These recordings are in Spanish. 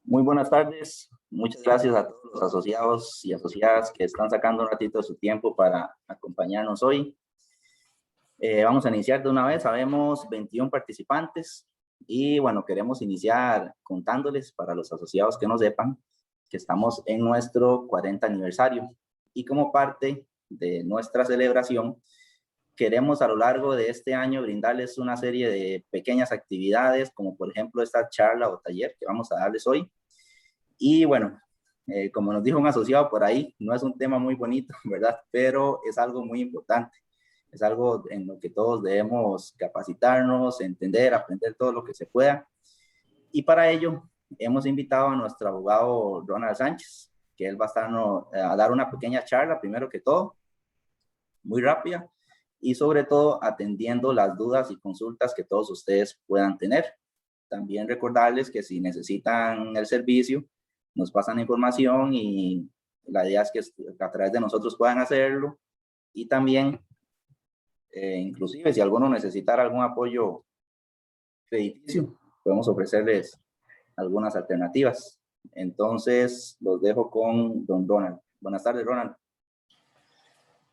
Muy buenas tardes. Muchas gracias a todos los asociados y asociadas que están sacando un ratito de su tiempo para acompañarnos hoy. Vamos a iniciar de una vez. Sabemos 21 participantes y bueno, queremos iniciar contándoles para los asociados que no sepan que estamos en nuestro 40 aniversario y como parte de nuestra celebración queremos a lo largo de este año brindarles una serie de pequeñas actividades como por ejemplo esta charla o taller que vamos a darles hoy. Y bueno, como nos dijo un asociado por ahí, no es un tema muy bonito, ¿verdad? Pero es algo muy importante. Es algo en lo que todos debemos capacitarnos, entender, aprender todo lo que se pueda. Y para ello hemos invitado a nuestro abogado Ronald Sánchez, que él va a estar a dar una pequeña charla, primero que todo, muy rápida, y sobre todo atendiendo las dudas y consultas que todos ustedes puedan tener. También recordarles que si necesitan el servicio, nos pasan información y la idea es que a través de nosotros puedan hacerlo. Y también, inclusive, si alguno necesitara algún apoyo crediticio, podemos ofrecerles algunas alternativas. Entonces, los dejo con don Ronald. Buenas tardes, Ronald.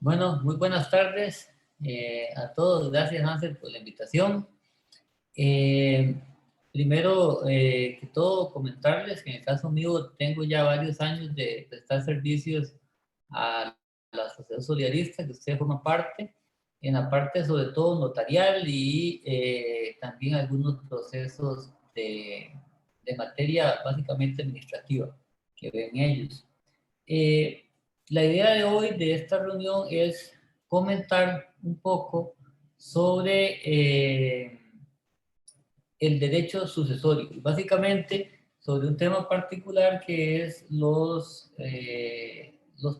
Bueno, muy buenas tardes a todos. Gracias, Hansel, por la invitación. Primero que todo, comentarles que en el caso mío tengo ya varios años de prestar servicios a la Sociedad Solidarista, que usted forma parte, en la parte sobre todo notarial y también algunos procesos de materia básicamente administrativa que ven ellos. La idea de hoy de esta reunión es comentar un poco sobre el derecho sucesorio, básicamente sobre un tema particular que es los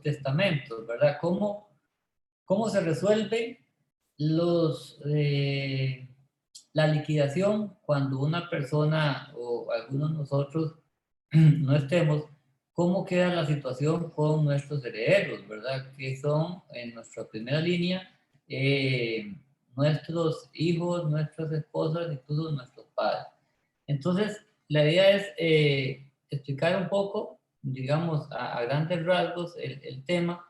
testamentos, ¿verdad? ¿Cómo se resuelve la liquidación cuando una persona o algunos de nosotros no estemos? ¿Cómo queda la situación con nuestros herederos, verdad? Que son en nuestra primera línea nuestros hijos, nuestras esposas, incluso nuestros padres. Entonces, la idea es explicar un poco, digamos, a grandes rasgos el tema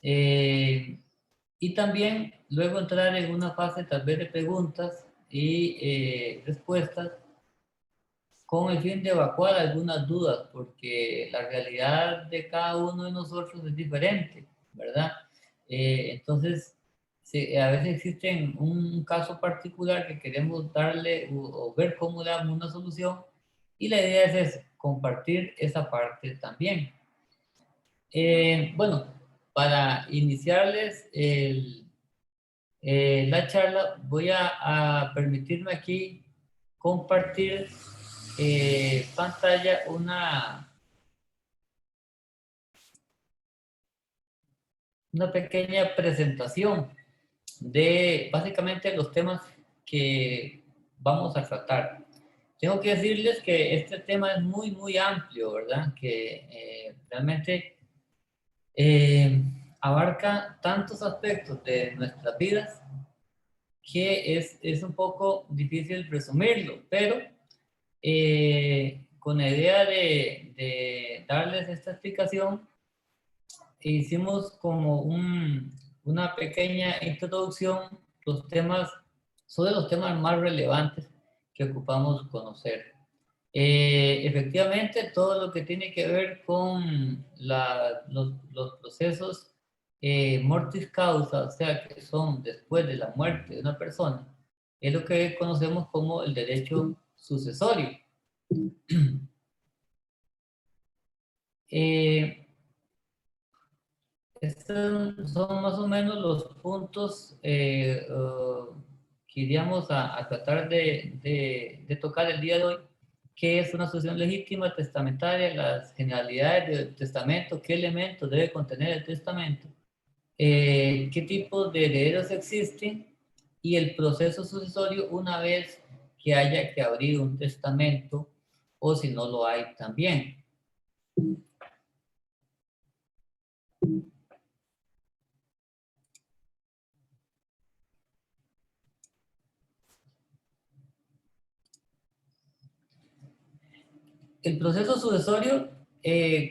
y también luego entrar en una fase tal vez de preguntas y respuestas con el fin de evacuar algunas dudas, porque la realidad de cada uno de nosotros es diferente, ¿verdad? Entonces, a veces existe un caso particular que queremos darle o ver cómo le damos una solución, y la idea es compartir esa parte también. Bueno, para iniciarles la charla, voy a permitirme aquí compartir pantalla una pequeña presentación de básicamente los temas que vamos a tratar. Tengo que decirles que este tema es muy, muy amplio, ¿verdad? Que realmente abarca tantos aspectos de nuestras vidas que es un poco difícil resumirlo, pero con la idea de darles esta explicación, hicimos como una pequeña introducción sobre los temas más relevantes que ocupamos conocer. Efectivamente, todo lo que tiene que ver con los procesos mortis causa, o sea, que son después de la muerte de una persona, es lo que conocemos como el derecho sucesorio. Estos son más o menos los puntos que iríamos a tratar de tocar el día de hoy. ¿Qué es una sucesión legítima testamentaria? Las generalidades del testamento, qué elementos debe contener el testamento, qué tipos de herederos existen y el proceso sucesorio una vez que haya que abrir un testamento o si no lo hay también. El proceso sucesorio,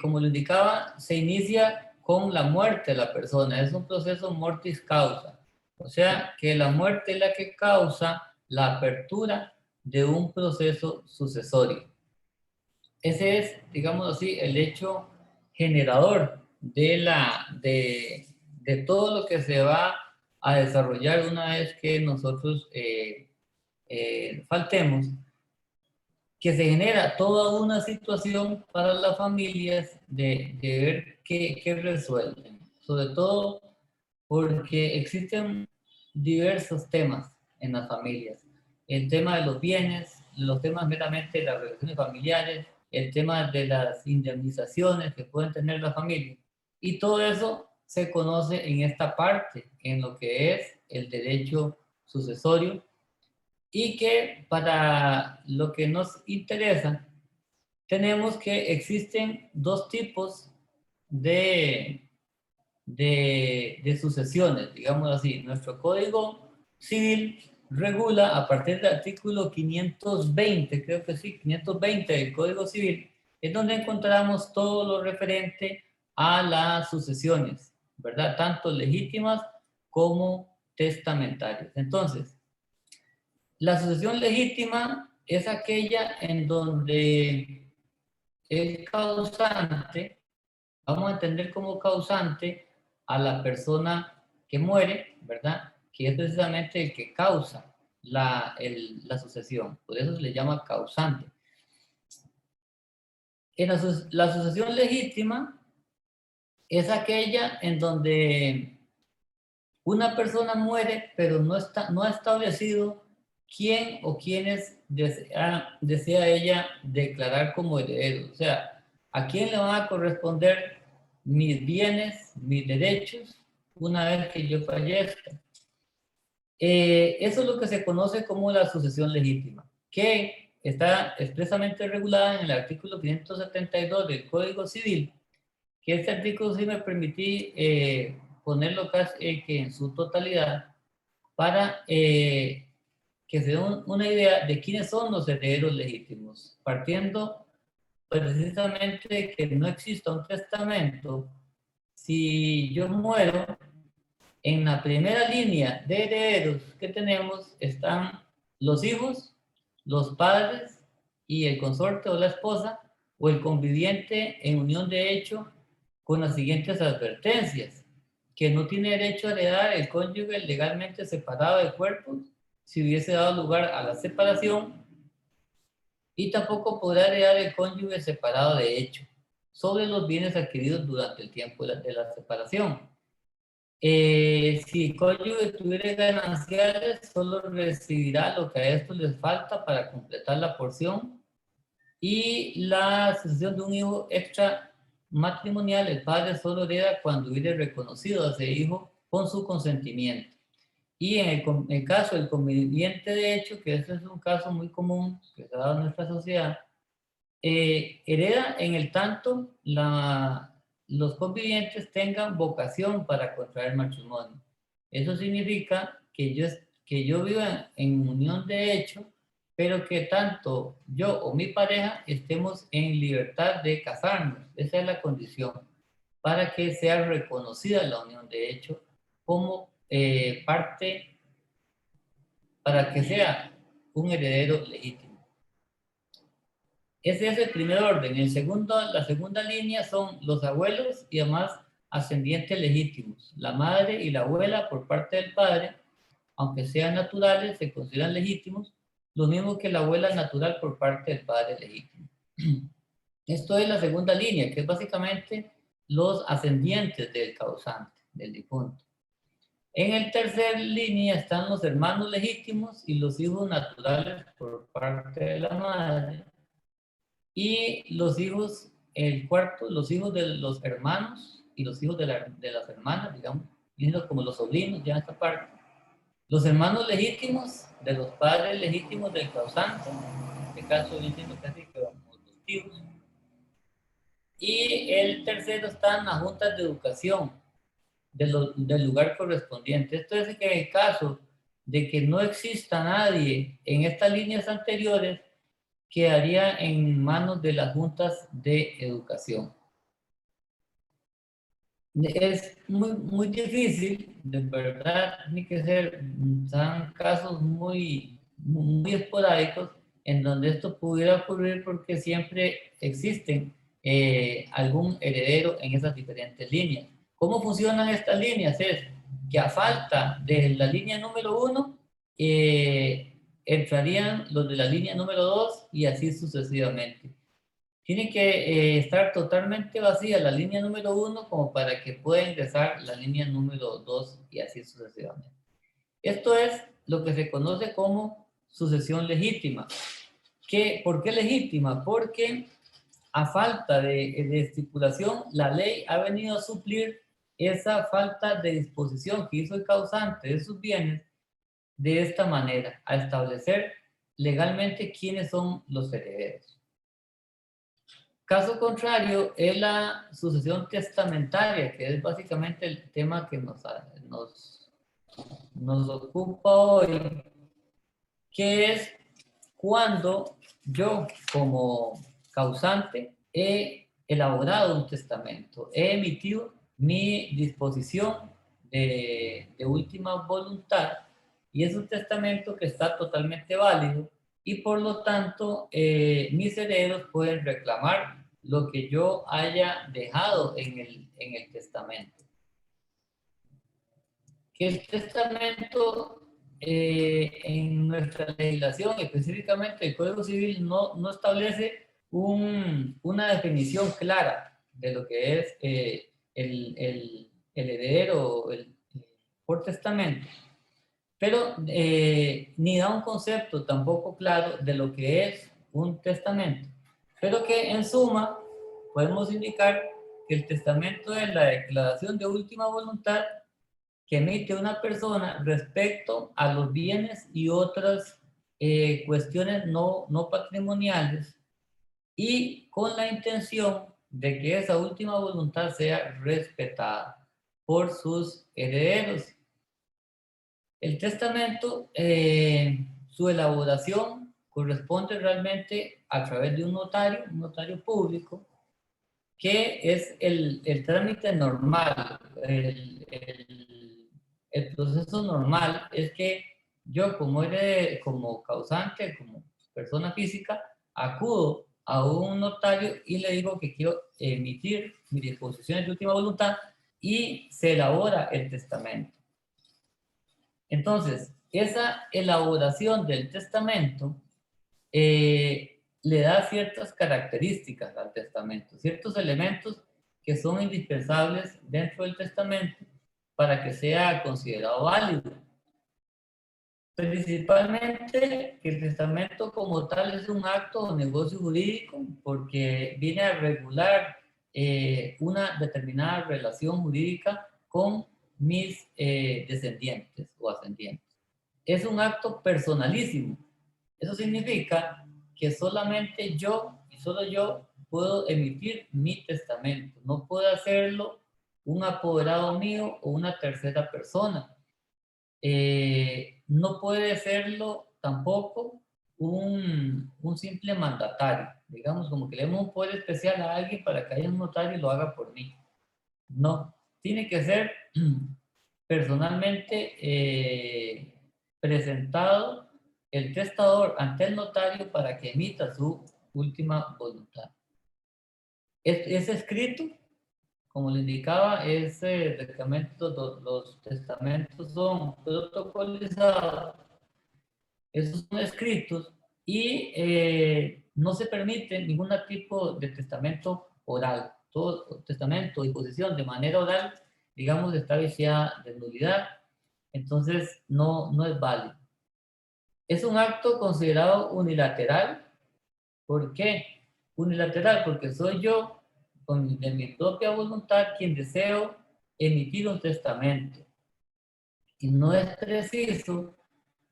como lo indicaba, se inicia con la muerte de la persona. Es un proceso mortis causa. O sea, que la muerte es la que causa la apertura de un proceso sucesorio. Ese es, digamos así, el hecho generador de todo lo que se va a desarrollar una vez que nosotros faltemos, que se genera toda una situación para las familias de ver qué resuelven. Sobre todo porque existen diversos temas en las familias. El tema de los bienes, los temas meramente de las relaciones familiares, el tema de las indemnizaciones que pueden tener las familias. Y todo eso se conoce en esta parte, en lo que es el derecho sucesorio, y que para lo que nos interesa, tenemos que existen dos tipos de, de sucesiones, digamos así. Nuestro Código Civil regula a partir del artículo 520, creo que sí, 520 del Código Civil, es donde encontramos todo lo referente a las sucesiones, ¿verdad? Tanto legítimas como testamentarias. Entonces, la sucesión legítima es aquella en donde el causante, vamos a entender como causante a la persona que muere, ¿verdad? Que es precisamente el que causa la sucesión. Por eso se le llama causante. En la sucesión legítima es aquella en donde una persona muere, pero no ha establecido quién o quiénes desea ella declarar como herederos. O sea, a quién le van a corresponder mis bienes, mis derechos, una vez que yo fallezca. Eso es lo que se conoce como la sucesión legítima, que está expresamente regulada en el artículo 572 del Código Civil, que este artículo sí me permití ponerlo casi que en su totalidad para que se den una idea de quiénes son los herederos legítimos, partiendo precisamente de que no exista un testamento. Si yo muero, en la primera línea de herederos que tenemos están los hijos, los padres y el consorte o la esposa o el conviviente en unión de hecho, con las siguientes advertencias: que no tiene derecho a heredar el cónyuge legalmente separado de cuerpos si hubiese dado lugar a la separación, y tampoco podrá heredar el cónyuge separado de hecho sobre los bienes adquiridos durante el tiempo de la separación. Si el cónyuge tuviera gananciales, solo recibirá lo que a estos les falta para completar la porción. Y la sucesión de un hijo extramatrimonial, el padre solo hereda cuando hubiera reconocido a ese hijo con su consentimiento. Y en el caso del conviviente de hecho, que ese es un caso muy común que se ha dado en nuestra sociedad, hereda en el tanto los convivientes tengan vocación para contraer matrimonio. Eso significa que yo vivo en unión de hecho, pero que tanto yo o mi pareja estemos en libertad de casarnos. Esa es la condición para que sea reconocida la unión de hecho como parte, para que sea un heredero legítimo. Ese es el primer orden. La segunda línea son los abuelos y además ascendientes legítimos. La madre y la abuela por parte del padre, aunque sean naturales, se consideran legítimos, lo mismo que la abuela natural por parte del padre legítimo. Esto es la segunda línea, que es básicamente los ascendientes del causante, del difunto. En el tercer línea están los hermanos legítimos y los hijos naturales por parte de la madre. Y los hijos, el cuarto, los hijos de los hermanos y los hijos de las hermanas, digamos, como los sobrinos, ya en esta parte. Los hermanos legítimos de los padres legítimos del causante, en este caso yo entiendo casi que vamos los tíos. Y el tercero están las juntas de educación del lugar correspondiente. Esto es que en el caso de que no exista nadie en estas líneas anteriores, quedaría en manos de las juntas de educación. Es muy difícil, de verdad, tiene que ser, son casos muy esporádicos en donde esto pudiera ocurrir porque siempre existen algún heredero en esas diferentes líneas. ¿Cómo funcionan estas líneas? Es que a falta de la línea número 1, entrarían los de la línea número 2 y así sucesivamente. Tiene que estar totalmente vacía la línea número 1 como para que pueda ingresar la línea número 2 y así sucesivamente. Esto es lo que se conoce como sucesión legítima. ¿Por qué legítima? Porque a falta de estipulación, la ley ha venido a suplir esa falta de disposición que hizo el causante de sus bienes de esta manera, a establecer legalmente quiénes son los herederos. Caso contrario es la sucesión testamentaria, que es básicamente el tema que nos ocupa hoy, que es cuando yo como causante he elaborado un testamento, he emitido mi disposición de última voluntad y es un testamento que está totalmente válido y por lo tanto mis herederos pueden reclamar lo que yo haya dejado en el testamento. Que el testamento en nuestra legislación, específicamente el Código Civil, no establece una definición clara de lo que es el heredero por testamento, pero ni da un concepto tampoco claro de lo que es un testamento, pero que en suma podemos indicar que el testamento es la declaración de última voluntad que emite una persona respecto a los bienes y otras cuestiones no patrimoniales y con la intención de que esa última voluntad sea respetada por sus herederos. El testamento, su elaboración corresponde realmente a través de un notario público, que es el trámite normal, el proceso normal es que yo como causante, como persona física, acudo a un notario y le digo que quiero emitir mis disposiciones de última voluntad y se elabora el testamento. Entonces, esa elaboración del testamento le da ciertas características al testamento, ciertos elementos que son indispensables dentro del testamento para que sea considerado válido. Principalmente que el testamento como tal es un acto o negocio jurídico porque viene a regular una determinada relación jurídica con mis descendientes o ascendientes. Es un acto personalísimo. Eso significa que solamente yo y solo yo puedo emitir mi testamento. No puede hacerlo un apoderado mío o una tercera persona. No puede serlo tampoco un simple mandatario. Digamos, como que le demos un poder especial a alguien para que haya un notario y lo haga por mí. No, tiene que ser personalmente presentado el testador ante el notario para que emita su última voluntad. Es escrito, como le indicaba, los testamentos son protocolizados, esos son escritos y no se permite ningún tipo de testamento oral. Todo testamento y disposición de manera oral, digamos, está viciada de nulidad, entonces no es válido. Es un acto considerado unilateral. ¿Por qué? Unilateral, porque soy yo, de mi propia voluntad, quien deseo emitir un testamento. Y no es preciso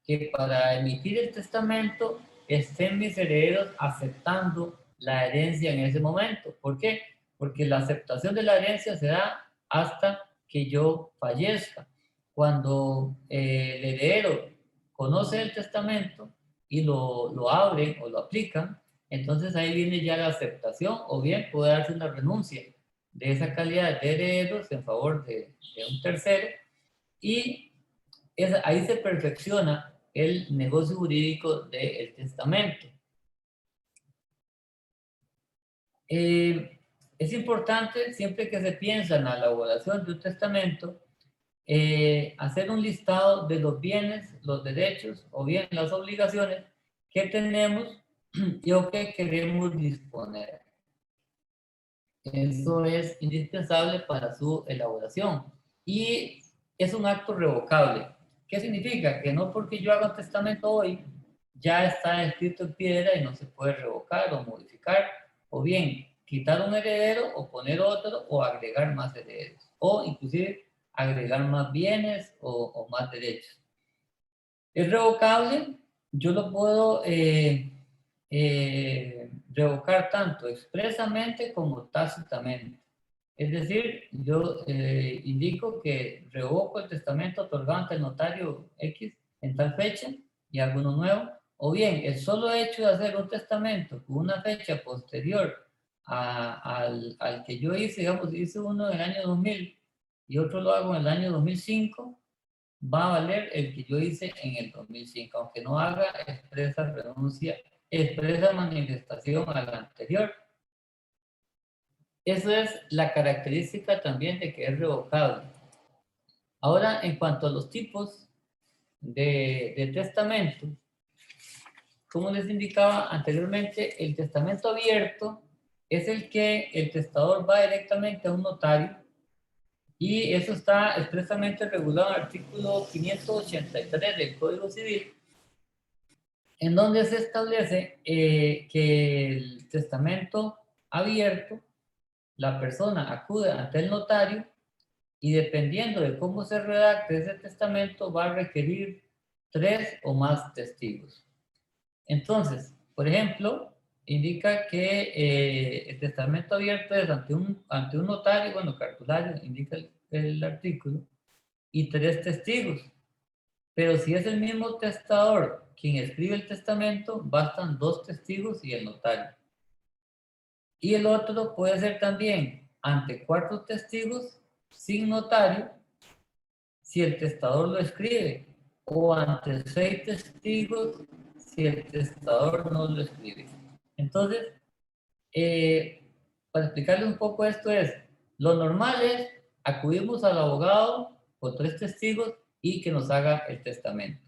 que para emitir el testamento estén mis herederos aceptando la herencia en ese momento. ¿Por qué? Porque la aceptación de la herencia se da hasta que yo fallezca. Cuando el heredero conoce el testamento y lo abre o lo aplican, Entonces ahí viene ya la aceptación, o bien puede darse una renuncia de esa calidad de herederos en favor de un tercero, y ahí se perfecciona el negocio jurídico del testamento. Es importante, siempre que se piensa en la elaboración de un testamento, hacer un listado de los bienes, los derechos o bien las obligaciones que tenemos y o que queremos disponer. Eso es indispensable para su elaboración. Y es un acto revocable. ¿Qué significa? Que no porque yo haga un testamento hoy, ya está escrito en piedra y no se puede revocar o modificar, o bien quitar un heredero o poner otro o agregar más herederos, o inclusive agregar más bienes o más derechos. Es revocable, yo lo puedo revocar tanto expresamente como tácitamente. Es decir, yo indico que revoco el testamento otorgado ante el notario X en tal fecha y alguno nuevo, o bien el solo hecho de hacer un testamento con una fecha posterior al que yo hice, digamos, hice uno en el año 2000 y otro lo hago en el año 2005, va a valer el que yo hice en el 2005, aunque no haga expresa renuncia, expresa manifestación a la anterior. Eso es la característica también de que es revocable. Ahora, en cuanto a los tipos de testamento, como les indicaba anteriormente, el testamento abierto es el que el testador va directamente a un notario, y eso está expresamente regulado en el artículo 583 del Código Civil, en donde se establece que el testamento abierto, la persona acude ante el notario y dependiendo de cómo se redacte ese testamento va a requerir 3 o más testigos. Entonces, por ejemplo, indica que el testamento abierto es ante un notario, bueno, cartulario, indica el artículo, y 3 testigos. Pero si es el mismo testador quien escribe el testamento, bastan 2 testigos y el notario. Y el otro puede ser también ante 4 testigos sin notario, si el testador lo escribe, o ante 6 testigos si el testador no lo escribe. Entonces, para explicarles un poco esto es, lo normal es acudimos al abogado con 3 testigos y que nos haga el testamento.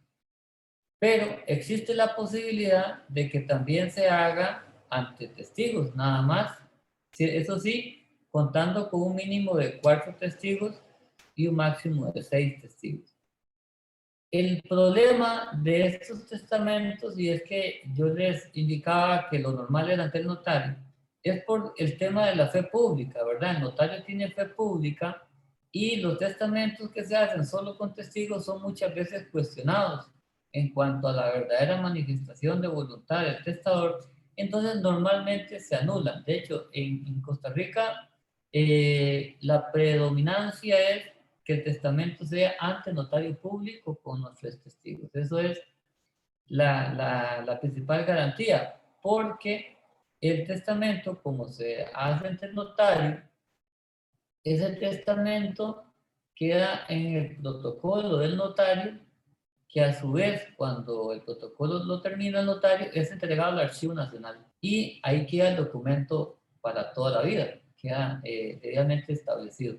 Pero existe la posibilidad de que también se haga ante testigos, nada más. Eso sí, contando con un mínimo de 4 testigos y un máximo de 6 testigos. El problema de estos testamentos, y es que yo les indicaba que lo normal era ante el notario, es por el tema de la fe pública, ¿verdad? El notario tiene fe pública y los testamentos que se hacen solo con testigos son muchas veces cuestionados en cuanto a la verdadera manifestación de voluntad del testador, entonces normalmente se anulan. De hecho, en Costa Rica la predominancia es que el testamento sea ante notario público con los 3 testigos. Eso es la principal garantía, porque el testamento, como se hace ante el notario, ese testamento queda en el protocolo del notario, que a su vez, cuando el protocolo lo termina el notario, es entregado al Archivo Nacional. Y ahí queda el documento para toda la vida, queda debidamente establecido.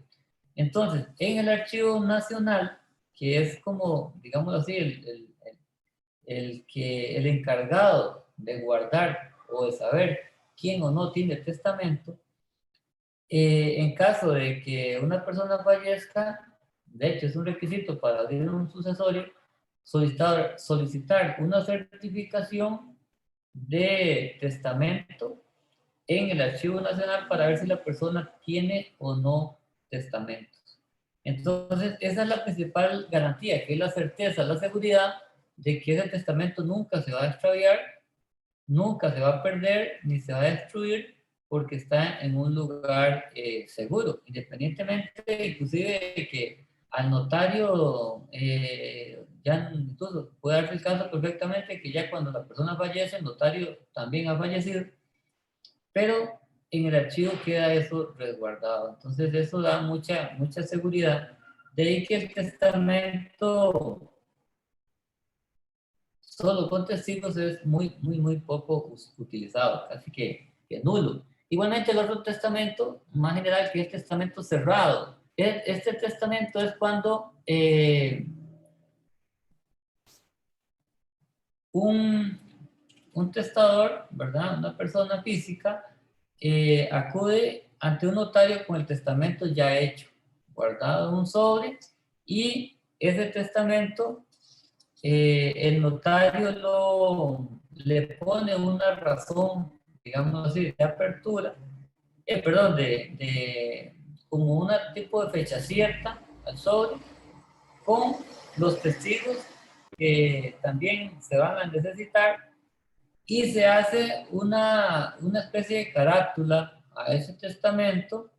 Entonces, en el Archivo Nacional, que es como, digamos así, el encargado de guardar o de saber quién o no tiene testamento, en caso de que una persona fallezca, de hecho es un requisito para abrir un sucesorio, solicitar una certificación de testamento en el Archivo Nacional para ver si la persona tiene o no testamentos. Entonces, esa es la principal garantía, que es la certeza, la seguridad de que ese testamento nunca se va a extraviar, nunca se va a perder, ni se va a destruir, porque está en un lugar seguro, independientemente inclusive de que al notario ya incluso puede darse el caso perfectamente que ya cuando la persona fallece, el notario también ha fallecido, pero en el archivo queda eso resguardado. Entonces eso da mucha seguridad. De ahí que el testamento solo con testigos es muy poco utilizado, casi que nulo. Igualmente el otro testamento, más general, que es el testamento cerrado. Este testamento es cuando un testador, ¿verdad? Una persona física acude ante un notario con el testamento ya hecho, guardado en un sobre, y ese testamento el notario le pone una razón, digamos así, de apertura, perdón, como un tipo de fecha cierta al sobre, con los testigos que también se van a necesitar, y se hace una especie de carátula a ese testamento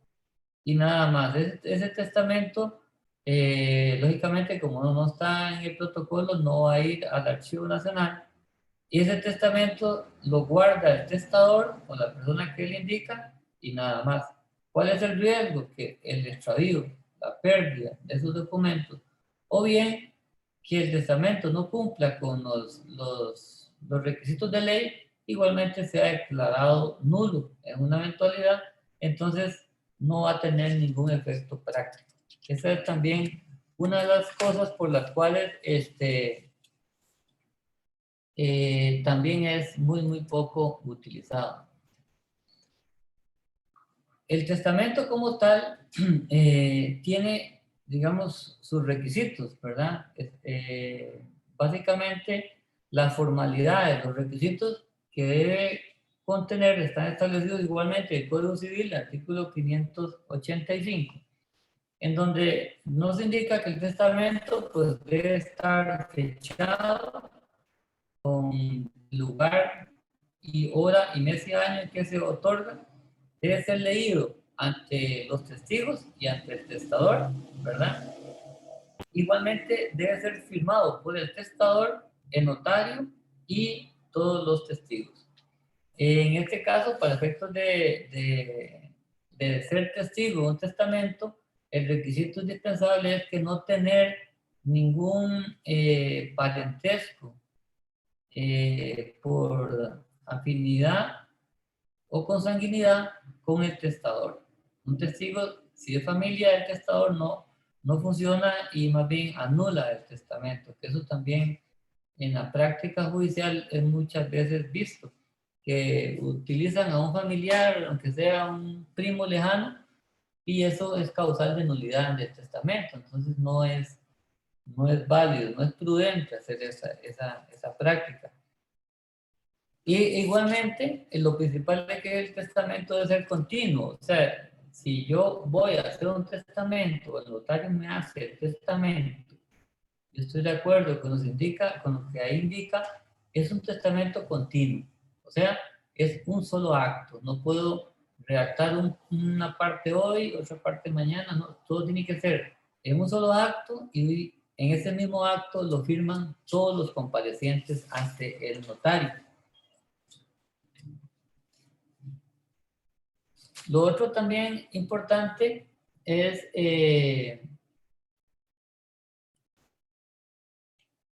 y nada más. Ese testamento, lógicamente, como no está en el protocolo, no va a ir al Archivo Nacional, y ese testamento lo guarda el testador o la persona que le indica y nada más. ¿Cuál es el riesgo? Que el extravío, la pérdida de esos documentos, o bien que el testamento no cumpla con los requisitos de ley, igualmente sea declarado nulo en una eventualidad, entonces no va a tener ningún efecto práctico. Esa es también una de las cosas por las cuales también es muy poco utilizado. El testamento como tal tiene, digamos, sus requisitos, ¿verdad? Básicamente, las formalidades, los requisitos que debe contener están establecidos igualmente en el Código Civil, artículo 585, en donde nos indica que el testamento pues, debe estar fechado con lugar y hora y mes y año en que se otorga, debe ser leído ante los testigos y ante el testador, ¿verdad? Igualmente debe ser firmado por el testador, el notario y todos los testigos. En este caso, para efectos de ser testigo de un testamento, el requisito indispensable es que no tener ningún parentesco por afinidad o consanguinidad con el testador. Un testigo, si es familia del testador, no funciona y más bien anula el testamento, que eso también en la práctica judicial es muchas veces visto, que utilizan a un familiar, aunque sea un primo lejano, y eso es causal de nulidad del testamento. Entonces no es válido, no es prudente hacer esa práctica. Y igualmente, lo principal es que el testamento debe ser continuo. O sea, si yo voy a hacer un testamento, el notario me hace el testamento, yo estoy de acuerdo con lo que ahí indica, es un testamento continuo. O sea, es un solo acto. No puedo redactar una parte hoy, otra parte mañana. No, todo tiene que ser en un solo acto y en ese mismo acto lo firman todos los comparecientes ante el notario. Lo otro también importante es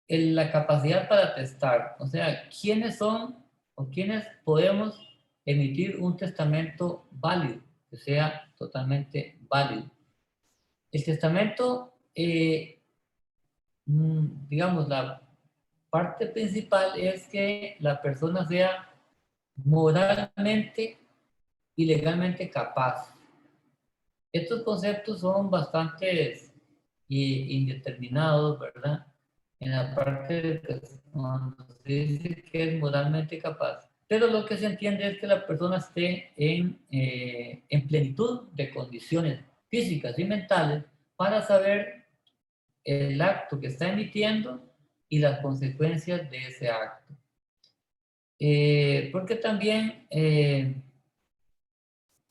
la capacidad para testar, o sea, quiénes son o quiénes podemos emitir un testamento válido, que sea totalmente válido. El testamento, digamos, la parte principal es que la persona sea moralmente y legalmente capaz. Estos conceptos son bastante indeterminados, ¿verdad? En la parte de que cuando se dice que es moralmente capaz, pero lo que se entiende es que la persona esté en plenitud de condiciones físicas y mentales para saber el acto que está emitiendo y las consecuencias de ese acto. Porque también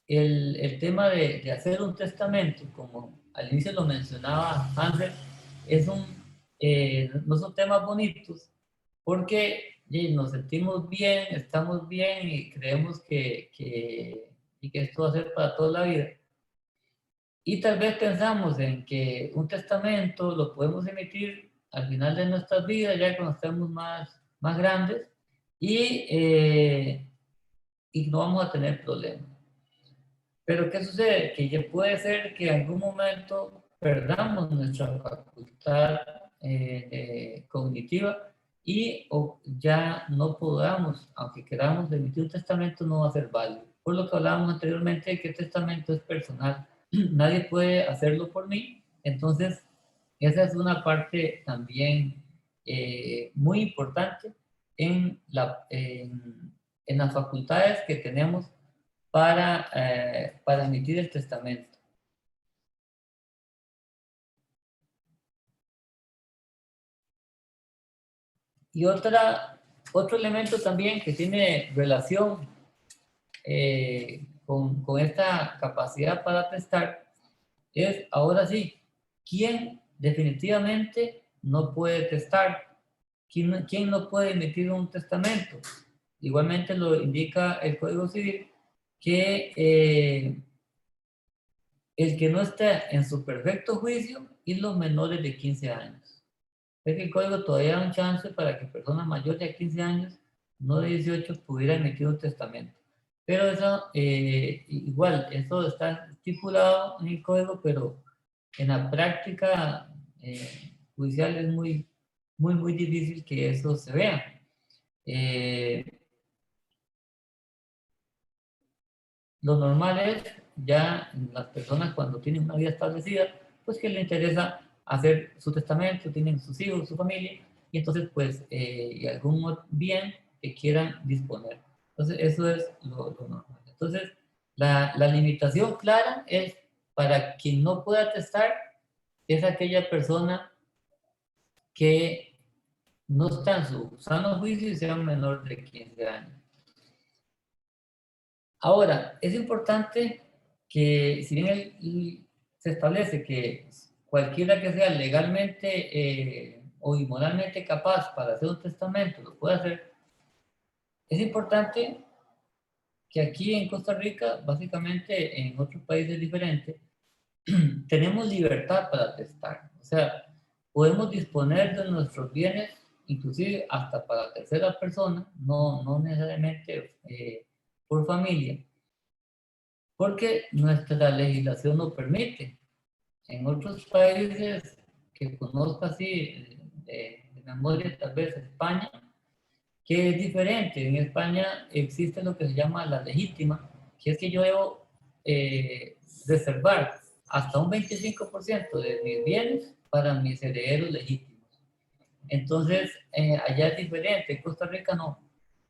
el tema de hacer un testamento, como al inicio lo mencionaba Andrés, es un no son temas bonitos porque nos sentimos bien, estamos bien y creemos y que esto va a ser para toda la vida. Y tal vez pensamos en que un testamento lo podemos emitir al final de nuestras vidas, ya cuando estemos más grandes, y, y no vamos a tener problemas. Pero ¿qué sucede? Que ya puede ser que en algún momento perdamos nuestra facultad cognitiva y o ya no podamos, aunque queramos emitir un testamento, no va a ser válido. Por lo que hablábamos anteriormente, que el testamento es personal. Nadie puede hacerlo por mí. Entonces, esa es una parte también muy importante en las facultades que tenemos para emitir el testamento. Y otro elemento también que tiene relación con esta capacidad para testar es, ahora sí, ¿quién definitivamente no puede testar? ¿Quién no puede emitir un testamento? Igualmente lo indica el Código Civil, que el que no esté en su perfecto juicio y los menores de 15 años. Es que el código todavía da un chance para que personas mayores de 15 años, no de 18, pudieran emitir un testamento. Pero eso, igual, eso está estipulado en el código, pero en la práctica judicial es muy difícil que eso se vea. Lo normal es ya las personas cuando tienen una vida establecida, pues que les interesa hacer su testamento, tienen sus hijos, su familia, y entonces pues y algún bien que quieran disponer. Entonces eso es lo normal. Entonces la limitación clara es para quien no pueda testar, es aquella persona que no está en su sano juicio y sea un menor de 15 años. Ahora, es importante que, si bien se establece que cualquiera que sea legalmente o inmoralmente capaz para hacer un testamento lo puede hacer, es importante que aquí en Costa Rica, básicamente en otros países diferentes, tenemos libertad para testar. O sea, podemos disponer de nuestros bienes, inclusive hasta para tercera persona, no necesariamente por familia, porque nuestra legislación lo permite. En otros países que conozco así de memoria, tal vez España, que es diferente. En España existe lo que se llama la legítima, que es que yo debo reservar hasta un 25% de mis bienes para mis herederos legítimos. Entonces, allá es diferente. En Costa Rica no.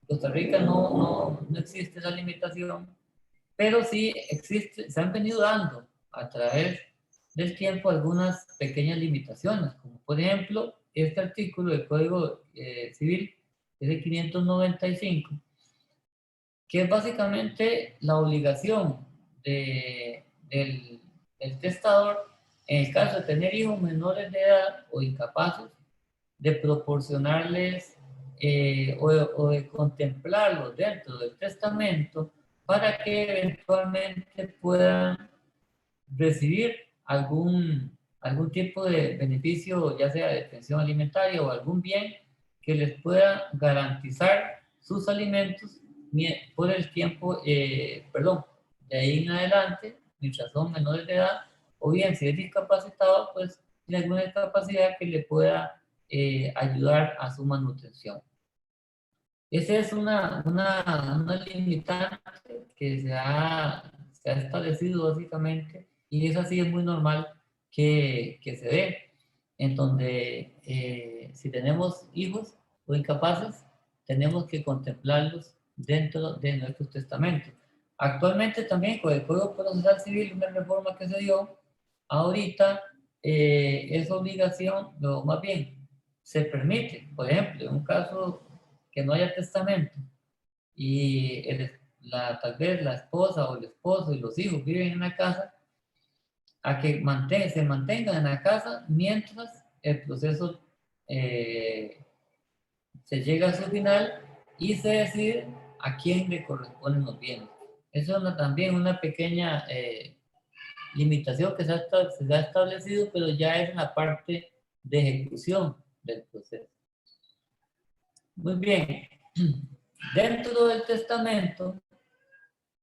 En Costa Rica no existe esa limitación, pero sí existe, se han venido dando a través del tiempo algunas pequeñas limitaciones, como por ejemplo este artículo del Código Civil, es de 595, que es básicamente la obligación del testador, en el caso de tener hijos menores de edad o incapaces, de proporcionarles o de contemplarlos dentro del testamento para que eventualmente puedan recibir algún tipo de beneficio, ya sea de pensión alimentaria o algún bien que les pueda garantizar sus alimentos por el tiempo, de ahí en adelante, mientras son menores de edad, o bien si es discapacitado, pues tiene alguna discapacidad que le pueda ayudar a su manutención. Esa es una limitante que se ha establecido básicamente, y es así, es muy normal que se dé, en donde si tenemos hijos o incapaces, tenemos que contemplarlos dentro de nuestros testamentos. Actualmente también con el Código Procesal Civil, una reforma que se dio, ahorita es obligación, o más bien, se permite, por ejemplo, en un caso que no haya testamento y tal vez la esposa o el esposo y los hijos viven en la casa, a que se mantengan en la casa mientras el proceso se llega a su final y se decide a quién le corresponden los bienes. Eso es también una pequeña limitación que se ha establecido, pero ya es en la parte de ejecución del proceso. Muy bien. Dentro del testamento,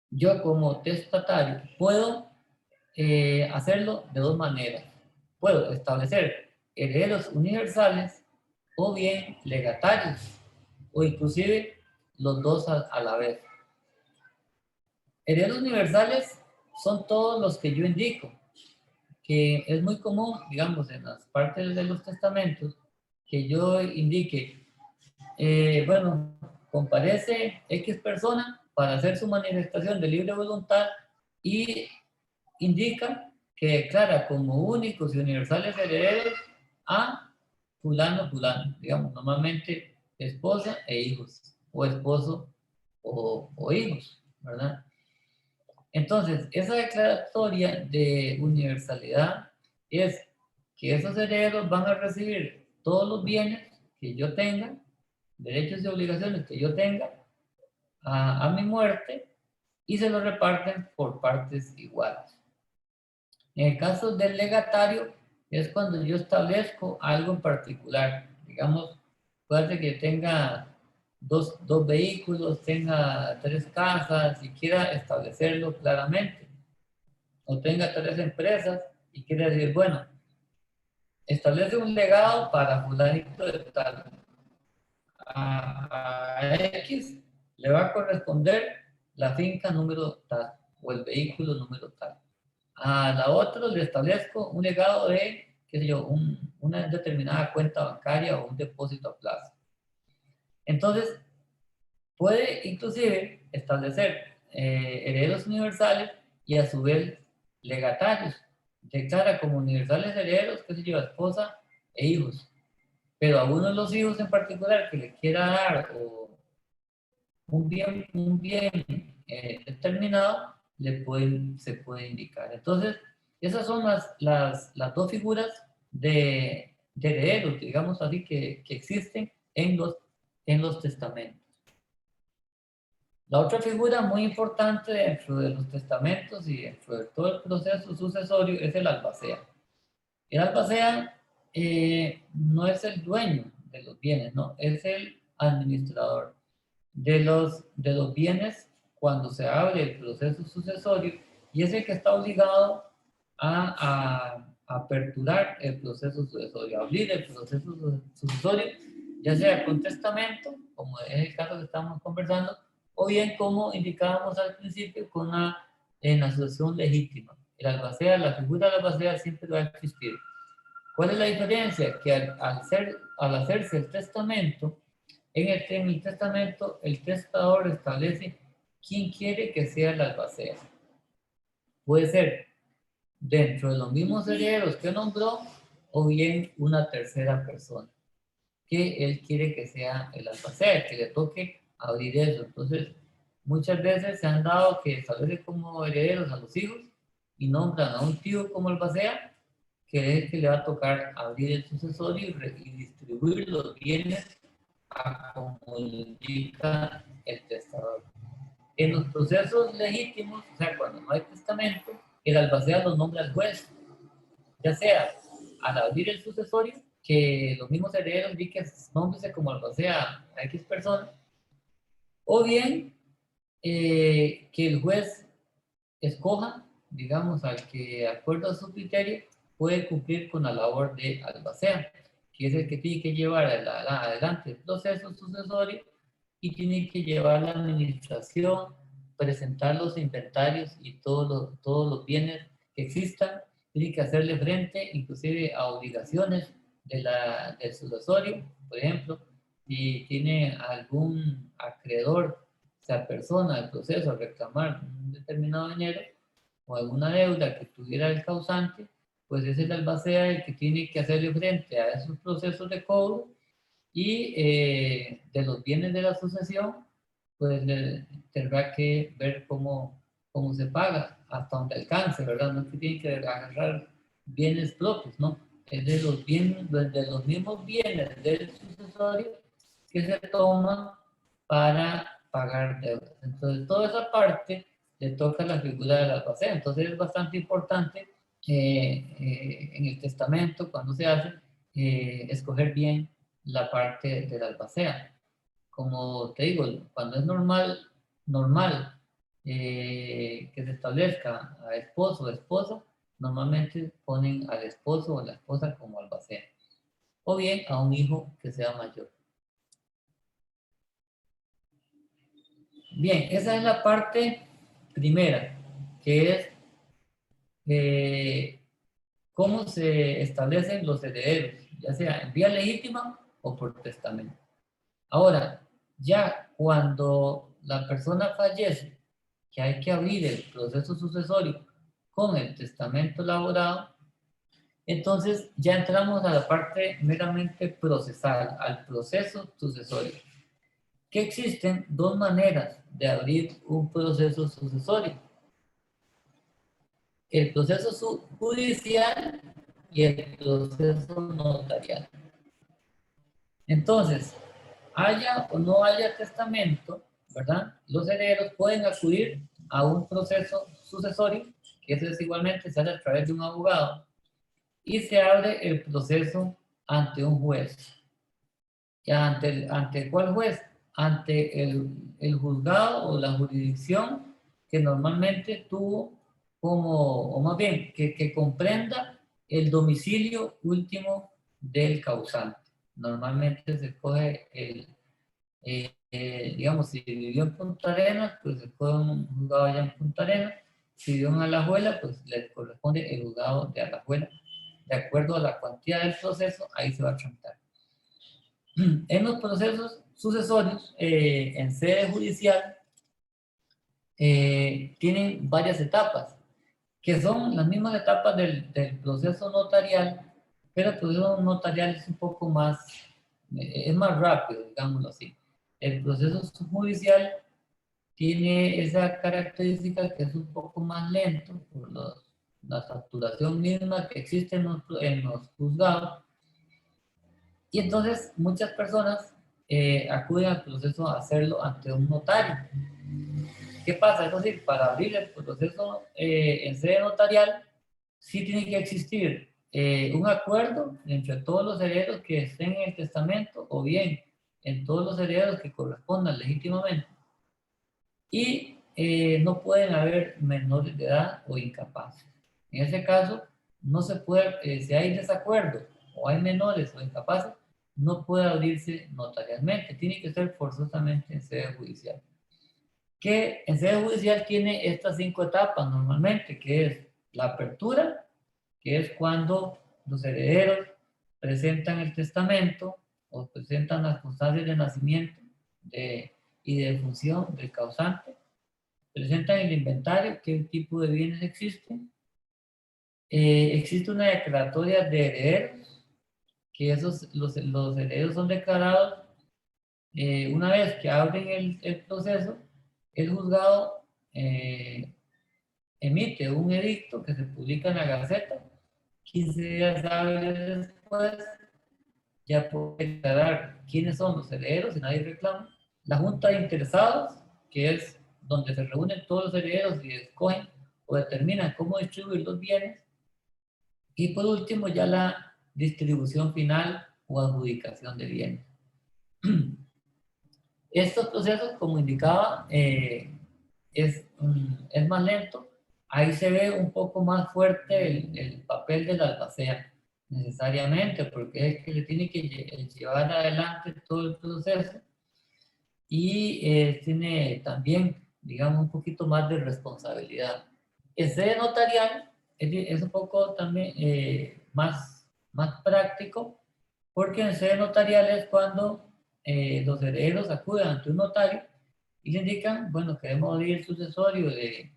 yo como testatario puedo hacerlo de dos maneras. Puedo establecer herederos universales o bien legatarios, o inclusive los dos a la vez. Herederos universales son todos los que yo indico, que es muy común, digamos, en las partes de los testamentos, que yo indique, bueno, comparece X persona para hacer su manifestación de libre voluntad y indica que declara como únicos y universales herederos a fulano, digamos, normalmente esposa e hijos, o esposo o hijos, ¿verdad? Entonces, esa declaratoria de universalidad es que esos herederos van a recibir todos los bienes que yo tenga, derechos y obligaciones que yo tenga a mi muerte, y se los reparten por partes iguales. En el caso del legatario, es cuando yo establezco algo en particular. Digamos, puede ser que tenga dos vehículos, tenga 3 casas y quiera establecerlo claramente. O tenga 3 empresas y quiera decir, bueno, establece un legado para fulanito de tal. A X le va a corresponder la finca número tal o el vehículo número tal. A la otra le establezco un legado de, qué sé yo, una determinada cuenta bancaria o un depósito a plazo. Entonces, puede inclusive establecer herederos universales y a su vez legatarios. Declara como universales herederos, qué sé yo, esposa e hijos. Pero a uno de los hijos en particular que le quiera dar o un bien determinado, se puede indicar. Entonces, esas son las dos figuras de herederos, digamos así, que existen en los testamentos. La otra figura muy importante dentro de los testamentos y dentro de todo el proceso sucesorio es el albacea. El albacea no es el dueño de los bienes, no, es el administrador de los bienes cuando se abre el proceso sucesorio, y es el que está obligado a aperturar el proceso sucesorio, a abrir el proceso sucesorio, ya sea con testamento, como es el caso que estamos conversando, o bien, como indicábamos al principio, con en asociación legítima. El albacea, la figura del albacea siempre va a existir. ¿Cuál es la diferencia? Que al hacerse el testamento, en el testamento, el testador establece quién quiere que sea el albacea. Puede ser dentro de los mismos herederos que nombró, o bien una tercera persona que él quiere que sea el albacea, que le toque abrir eso. Entonces, muchas veces se han dado que establece como herederos a los hijos y nombran a un tío como albacea, que es el que le va a tocar abrir el sucesorio y distribuir los bienes como indica el testador. En los procesos legítimos, o sea, cuando no hay testamento, el albacea los nombra el juez, ya sea al abrir el sucesorio, que los mismos herederos indiquen nómbrese como albacea a X persona, o bien que el juez escoja, digamos, al que de acuerdo a su criterio puede cumplir con la labor de albacea, que es el que tiene que llevar adelante el proceso sucesorio y tiene que llevar la administración, presentar los inventarios y todos los bienes que existan, tiene que hacerle frente inclusive a obligaciones del sucesorio. Por ejemplo, si tiene algún acreedor, sea persona del proceso, a reclamar un determinado dinero o alguna deuda que tuviera el causante, pues es el albacea el que tiene que hacerle frente a esos procesos de cobro y de los bienes de la sucesión, pues tendrá que ver cómo se paga, hasta donde alcance, ¿verdad? No es que tiene que agarrar bienes propios, ¿no? es de los mismos bienes del sucesorio que se toman para pagar deudas. Entonces, toda esa parte le toca la figura del albacea. Entonces, es bastante importante en el testamento, cuando se hace, escoger bien la parte del albacea. Como te digo, cuando es normal que se establezca a esposo o esposa, normalmente ponen al esposo o la esposa como albacea, o bien a un hijo que sea mayor. Bien, esa es la parte primera, que es cómo se establecen los herederos, ya sea en vía legítima o por testamento. Ahora, ya cuando la persona fallece, que hay que abrir el proceso sucesorio con el testamento elaborado, entonces ya entramos a la parte meramente procesal, al proceso sucesorio. Que existen dos maneras de abrir un proceso sucesorio: el proceso judicial y el proceso notarial. Entonces, haya o no haya testamento, ¿verdad? Los herederos pueden acudir a un proceso sucesorio, que eso es igualmente, se hace a través de un abogado, y se abre el proceso ante un juez. ¿Ante cuál juez? Ante el juzgado o la jurisdicción que normalmente tuvo o más bien, que comprenda el domicilio último del causante. Normalmente se escoge digamos, si vivió en Punta Arenas, pues se escoge un juzgado allá en Punta Arenas. Si vivió en Alajuela, pues le corresponde el juzgado de Alajuela. De acuerdo a la cuantía del proceso, ahí se va a tramitar. En los procesos sucesorios, en sede judicial, tienen varias etapas, que son las mismas etapas del proceso notarial, pero el proceso notarial es un poco más, es más rápido, digámoslo así. El proceso judicial tiene esa característica que es un poco más lento por la facturación misma que existe en los juzgados. Y entonces muchas personas acuden al proceso a hacerlo ante un notario. ¿Qué pasa? Es decir, para abrir el proceso en sede notarial, sí tiene que existir un acuerdo entre todos los herederos que estén en el testamento, o bien en todos los herederos que correspondan legítimamente. Y no pueden haber menores de edad o incapaces. En ese caso, no se puede, si hay desacuerdo o hay menores o incapaces, no puede abrirse notarialmente, tiene que ser forzosamente en sede judicial. Que en sede judicial tiene estas 5 etapas normalmente, que es la apertura, que es cuando los herederos presentan el testamento o presentan las constancias de nacimiento y de defunción del causante, presentan el inventario, qué tipo de bienes existen, existe una declaratoria de herederos, que los herederos son declarados una vez que abren el proceso. El juzgado emite un edicto que se publica en la Gaceta. 15 días hábiles después ya puede declarar quiénes son los herederos y nadie reclama. La Junta de Interesados, que es donde se reúnen todos los herederos y escogen o determinan cómo distribuir los bienes. Y por último, ya la distribución final o adjudicación de bienes. Estos procesos, como indicaba, es más lento. Ahí se ve un poco más fuerte el papel del albacea, necesariamente, porque es que le tiene que llevar adelante todo el proceso y tiene también, digamos, un poquito más de responsabilidad. El sede notarial es un poco también más práctico, porque en sede notarial es cuando los herederos acuden ante un notario y le indican, bueno, queremos abrir el sucesorio de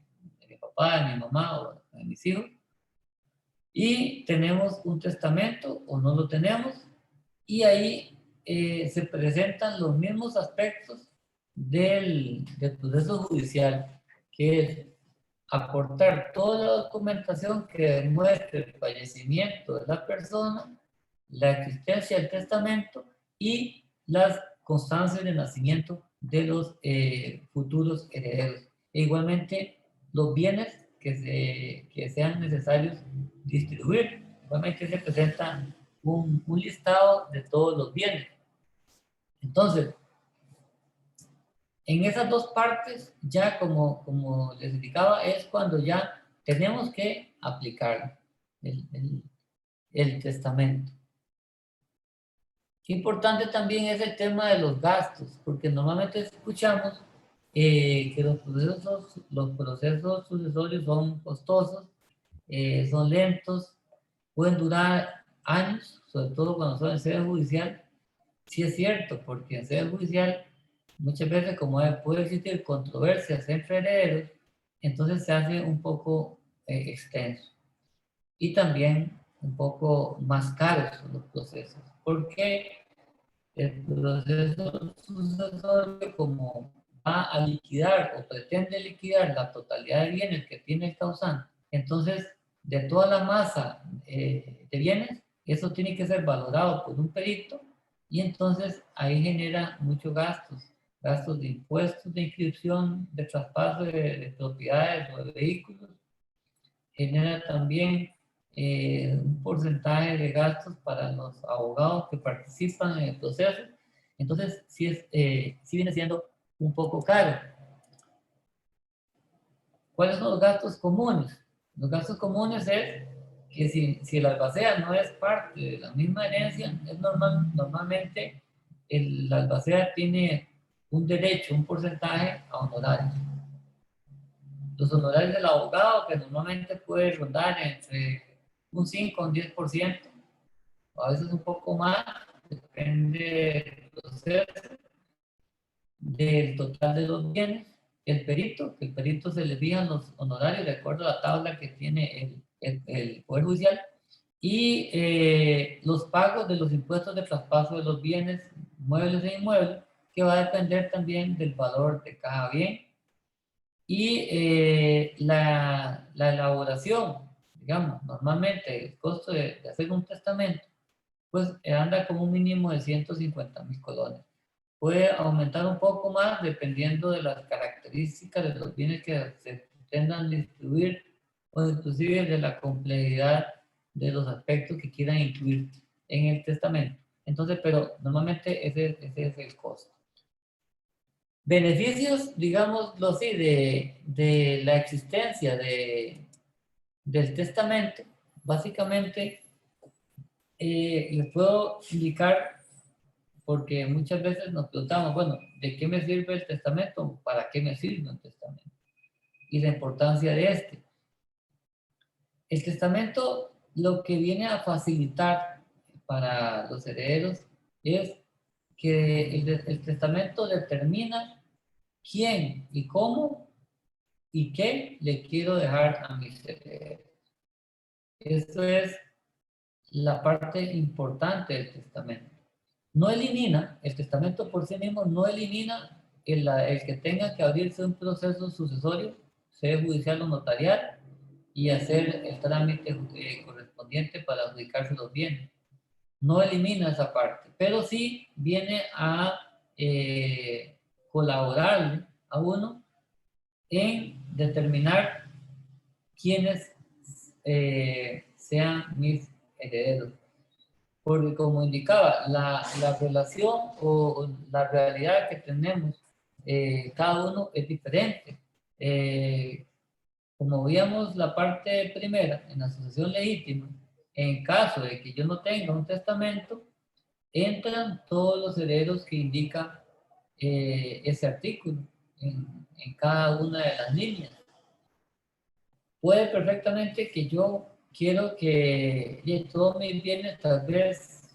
mi papá, de mi mamá o de mis hijos, y tenemos un testamento o no lo tenemos, y ahí se presentan los mismos aspectos del proceso judicial, que es aportar toda la documentación que demuestre el fallecimiento de la persona, la existencia del testamento y las constancias de nacimiento de los futuros herederos. E igualmente, los bienes que sean necesarios distribuir. Igualmente se presenta un listado de todos los bienes. Entonces, en esas dos partes, ya como les indicaba, es cuando ya tenemos que aplicar el testamento. Importante también es el tema de los gastos, porque normalmente escuchamos que los procesos sucesorios son costosos, son lentos, pueden durar años, sobre todo cuando son en sede judicial. Sí es cierto, porque en sede judicial muchas veces como puede existir controversias entre herederos, entonces se hace un poco extenso y también un poco más caros los procesos, porque el proceso sucesorio, como va a liquidar o pretende liquidar la totalidad de bienes que tiene el causante, entonces de toda la masa de bienes, eso tiene que ser valorado por un perito y entonces ahí genera muchos gastos de impuestos, de inscripción, de traspaso de propiedades o de vehículos, genera también un porcentaje de gastos para los abogados que participan en el proceso. Entonces, sí viene siendo un poco caro. ¿Cuáles son los gastos comunes? Los gastos comunes es que si el albacea no es parte de la misma herencia, normalmente la albacea tiene un derecho, un porcentaje a honorarios. Los honorarios del abogado, que normalmente puede rondar entre un 5 o un 10%, a veces un poco más, depende del proceso, del total de los bienes. El perito se le fijan los honorarios de acuerdo a la tabla que tiene el Poder Judicial, y los pagos de los impuestos de traspaso de los bienes muebles e inmuebles, que va a depender también del valor de cada bien. Y la elaboración, digamos, normalmente el costo de hacer un testamento, pues anda como un mínimo de 150.000 colones. Puede aumentar un poco más dependiendo de las características de los bienes que se pretendan distribuir o inclusive de la complejidad de los aspectos que quieran incluir en el testamento. Entonces, pero normalmente ese es el costo. Beneficios, digámoslo así, de la existencia del testamento, básicamente les puedo indicar, porque muchas veces nos preguntamos, bueno, ¿de qué me sirve el testamento? ¿Para qué me sirve un testamento? Y la importancia de este. El testamento lo que viene a facilitar para los herederos es que el testamento determina quién y cómo y qué le quiero dejar a mis herederos. Esto es la parte importante del testamento. No elimina, el testamento por sí mismo no elimina el que tenga que abrirse un proceso sucesorio, sea judicial o notarial, y hacer el trámite correspondiente para adjudicarse los bienes. No elimina esa parte, pero sí viene a colaborarle a uno en determinar quiénes sean mis herederos. Porque como indicaba, la relación o la realidad que tenemos cada uno es diferente. Como veíamos la parte primera en la sucesión legítima, en caso de que yo no tenga un testamento, entran todos los herederos que indica ese artículo en cada una de las líneas. Puede perfectamente que yo quiero que todos mis bienes, tal vez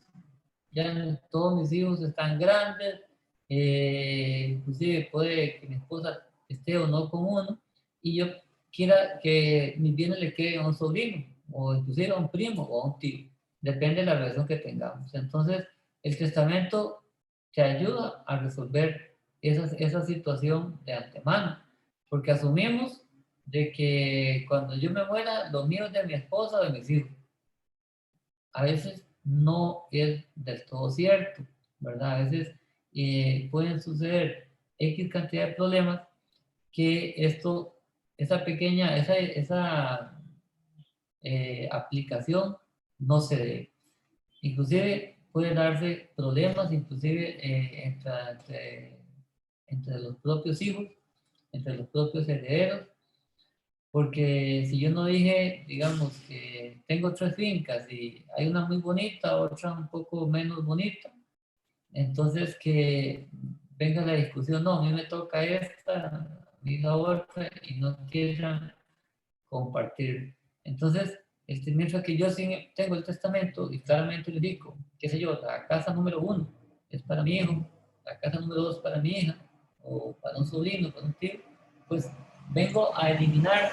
ya todos mis hijos están grandes, inclusive puede que mi esposa esté o no con uno, y yo quiera que mis bienes le queden a un sobrino, o inclusive a un primo o a un tío, depende de la relación que tengamos. Entonces, el testamento te ayuda a resolver esa situación de antemano, porque asumimos de que cuando yo me muera, lo mío es de mi esposa o de mis hijos. A veces no es del todo cierto, ¿verdad? A veces pueden suceder X cantidad de problemas que esto, esa aplicación no se dé. Inclusive pueden darse problemas, inclusive entre los propios hijos, entre los propios herederos, porque si yo no dije, digamos, que tengo 3 fincas y hay una muy bonita, otra un poco menos bonita, entonces que venga la discusión, no, a mí me toca esta, a mí la otra, y no quieran compartir. Entonces, mientras que yo sí tengo el testamento y claramente le digo, qué sé yo, la casa número 1 es para mi hijo, la casa número 2 para mi hija, o para un sobrino, para un tío, pues vengo a eliminar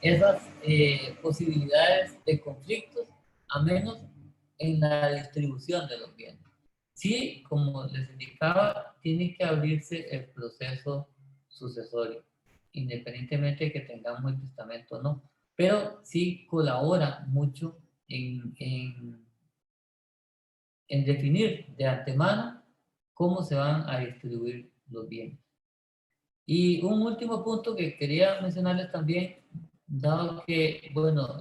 esas posibilidades de conflictos, a menos en la distribución de los bienes. Sí, como les indicaba, tiene que abrirse el proceso sucesorio, independientemente de que tengamos el testamento o no, pero sí colabora mucho en definir de antemano cómo se van a distribuir los bienes. Y un último punto que quería mencionarles también, dado que, bueno,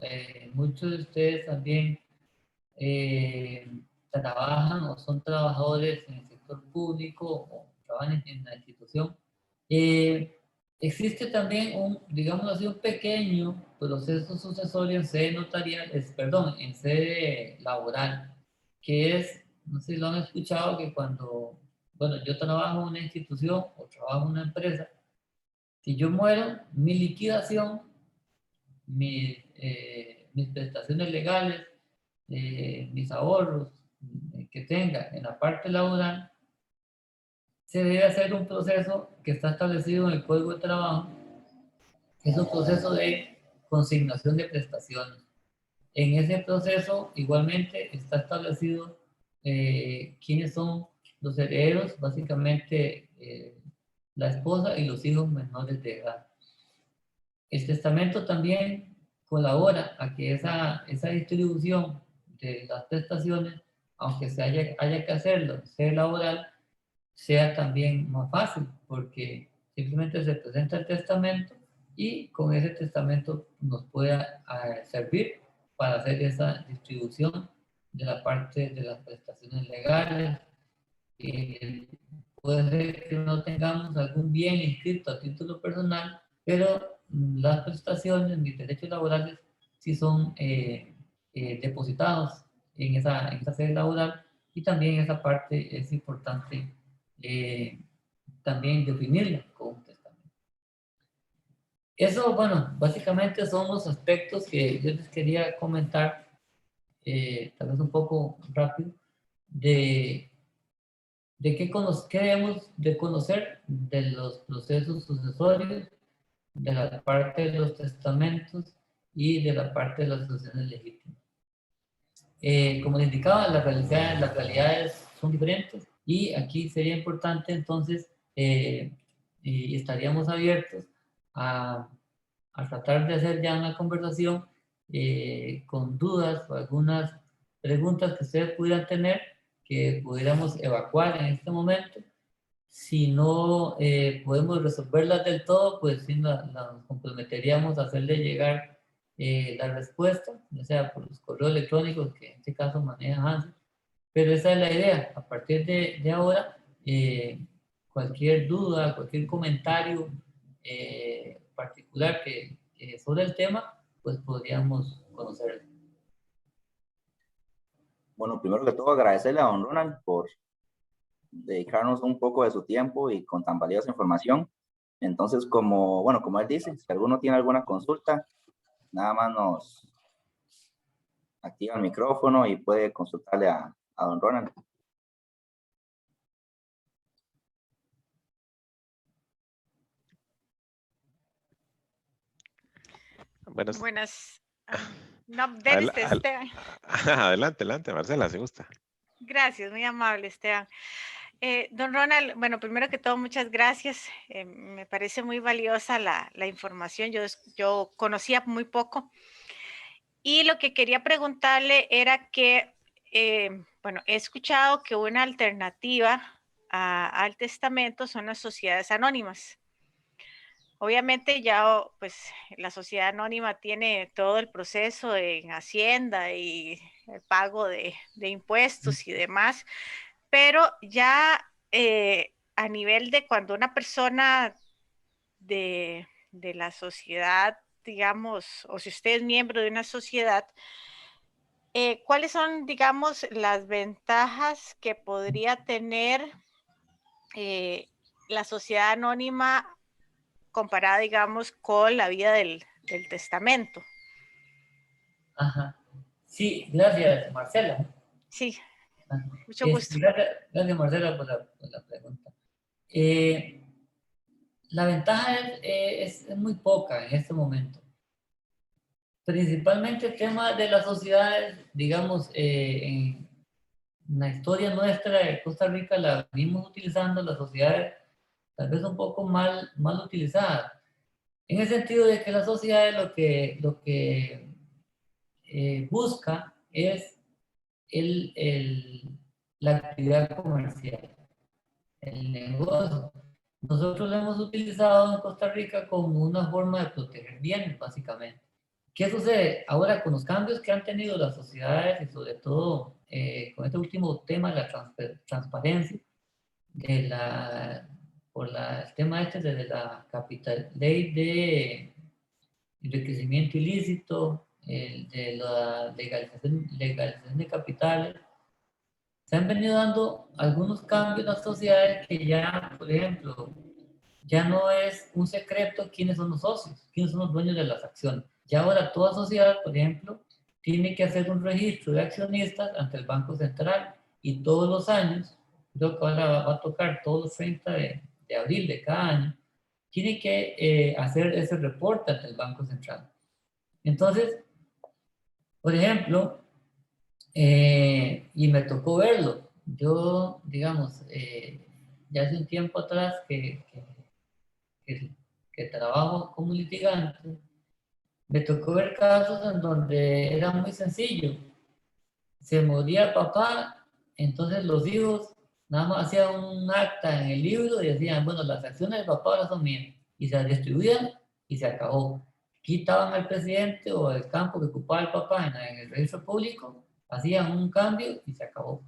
muchos de ustedes también trabajan o son trabajadores en el sector público o trabajan en la institución, existe también digamos así, un pequeño proceso sucesorio en sede notarial, perdón, en sede laboral, que es, no sé si lo han escuchado, que cuando, bueno, yo trabajo en una institución o trabajo en una empresa, si yo muero, mi liquidación, mis prestaciones legales, mis ahorros que tenga en la parte laboral, se debe hacer un proceso que está establecido en el Código de Trabajo, que es un proceso de consignación de prestaciones. En ese proceso, igualmente, está establecido quiénes son los herederos, básicamente la esposa y los hijos menores de edad. El testamento también colabora a que esa distribución de las prestaciones, aunque haya que hacerlo, sea laboral, sea también más fácil, porque simplemente se presenta el testamento y con ese testamento nos pueda servir para hacer esa distribución de la parte de las prestaciones legales. Puede ser que no tengamos algún bien inscrito a título personal, pero las prestaciones, mis derechos laborales, sí son depositados en esa sede laboral, y también esa parte es importante también definirla con un testamento. Eso, bueno, básicamente son los aspectos que yo les quería comentar, tal vez un poco rápido, de qué debemos de conocer de los procesos sucesorios, de la parte de los testamentos y de la parte de las sucesiones legítimas. Como les indicaba, las realidades son diferentes, y aquí sería importante entonces, y estaríamos abiertos a tratar de hacer ya una conversación con dudas o algunas preguntas que ustedes pudieran tener, que pudiéramos evacuar en este momento. Si no podemos resolverlas del todo, pues sí nos comprometeríamos a hacerle llegar la respuesta, ya sea por los correos electrónicos que en este caso maneja Hansen. Pero esa es la idea. A partir de ahora, cualquier duda, cualquier comentario particular que sobre el tema, pues podríamos conocerlo. Bueno, primero que todo agradecerle a don Ronald por dedicarnos un poco de su tiempo y con tan valiosa información. Entonces, como él dice, si alguno tiene alguna consulta, nada más nos activa el micrófono y puede consultarle a don Ronald. Buenas. No, dele usted, Esteban. Adelante, Marcela, si gusta. Gracias, muy amable, Esteban. Don Ronald, bueno, primero que todo, muchas gracias. Me parece muy valiosa la información. Yo conocía muy poco. Y lo que quería preguntarle era que, bueno, he escuchado que una alternativa al testamento son las sociedades anónimas. Obviamente ya, pues, la sociedad anónima tiene todo el proceso en Hacienda y el pago de impuestos y demás, pero ya a nivel de cuando una persona de la sociedad, digamos, o si usted es miembro de una sociedad, ¿cuáles son, digamos, las ventajas que podría tener la sociedad anónima comparada, digamos, con la vida del testamento? Ajá. Sí, gracias, Marcela. Sí, Ah, mucho gusto. Gracias, Marcela, por la pregunta. La ventaja es muy poca en este momento. Principalmente el tema de las sociedades, digamos, en la historia nuestra de Costa Rica la venimos utilizando, las sociedades tal vez un poco mal utilizadas. En el sentido de que las sociedades lo que busca es la actividad comercial, el negocio. Nosotros lo hemos utilizado en Costa Rica como una forma de proteger bienes, básicamente. ¿Qué sucede? Ahora, con los cambios que han tenido las sociedades y sobre todo con este último tema de la transparencia, el tema este de la ley de enriquecimiento ilícito, de la legalización de capitales, se han venido dando algunos cambios en las sociedades que ya, por ejemplo, ya no es un secreto quiénes son los socios, quiénes son los dueños de las acciones. Ya ahora toda sociedad, por ejemplo, tiene que hacer un registro de accionistas ante el Banco Central y todos los años, creo que ahora va a tocar todos los 30 de abril de cada año, tiene que hacer ese reporte ante el Banco Central. Entonces, por ejemplo, y me tocó verlo. Yo, digamos, ya hace un tiempo atrás que trabajo como litigante, me tocó ver casos en donde era muy sencillo. Se moría el papá, entonces los hijos nada más hacían un acta en el libro y decían, bueno, las acciones del papá ahora son mías. Y se las distribuían y se acabó. Quitaban al presidente o el campo que ocupaba el papá en el registro público, hacían un cambio y se acabó.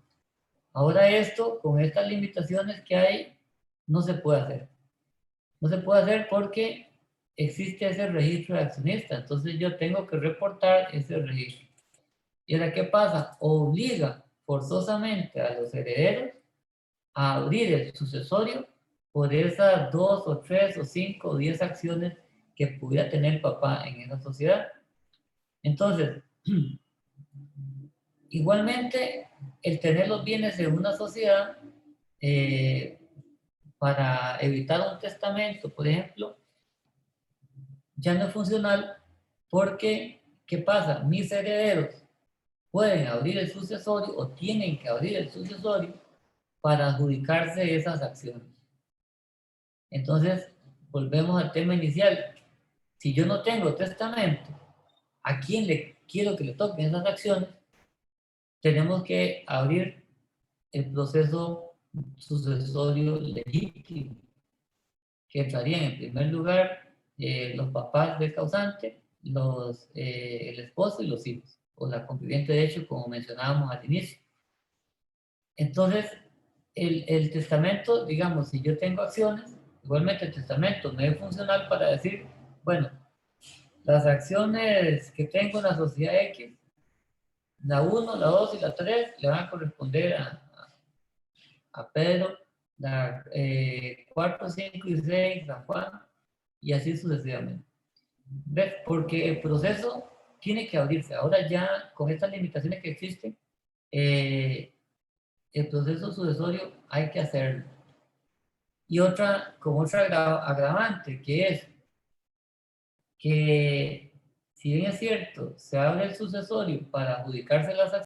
Ahora esto, con estas limitaciones que hay, no se puede hacer. No se puede hacer porque existe ese registro de accionistas. Entonces yo tengo que reportar ese registro. ¿Y ahora qué pasa? Obliga forzosamente a los herederos a abrir el sucesorio por esas 2 o 3 o 5 o 10 acciones que pudiera tener el papá en esa sociedad. Entonces, igualmente, el tener los bienes en una sociedad para evitar un testamento, por ejemplo, ya no es funcional porque, ¿qué pasa? Mis herederos pueden abrir el sucesorio o tienen que abrir el sucesorio para adjudicarse esas acciones. Entonces, volvemos al tema inicial. Si yo no tengo testamento, ¿a quién le quiero que le toquen esas acciones? Tenemos que abrir el proceso sucesorio legítimo, que entrarían en primer lugar los papás del causante, el esposo y los hijos, o la conviviente de hecho, como mencionábamos al inicio. Entonces, el testamento, digamos, si yo tengo acciones, igualmente el testamento me es funcional para decir, bueno, las acciones que tengo en la sociedad X, la 1, la 2 y la 3 le van a corresponder a Pedro, la 4, 5 y 6 a Juan, y así sucesivamente. ¿Ves? Porque el proceso tiene que abrirse. Ahora ya, con estas limitaciones que existen, el proceso sucesorio hay que hacerlo. Y con otra agravante, que es que, si bien es cierto, se abre el sucesorio para adjudicarse las acciones,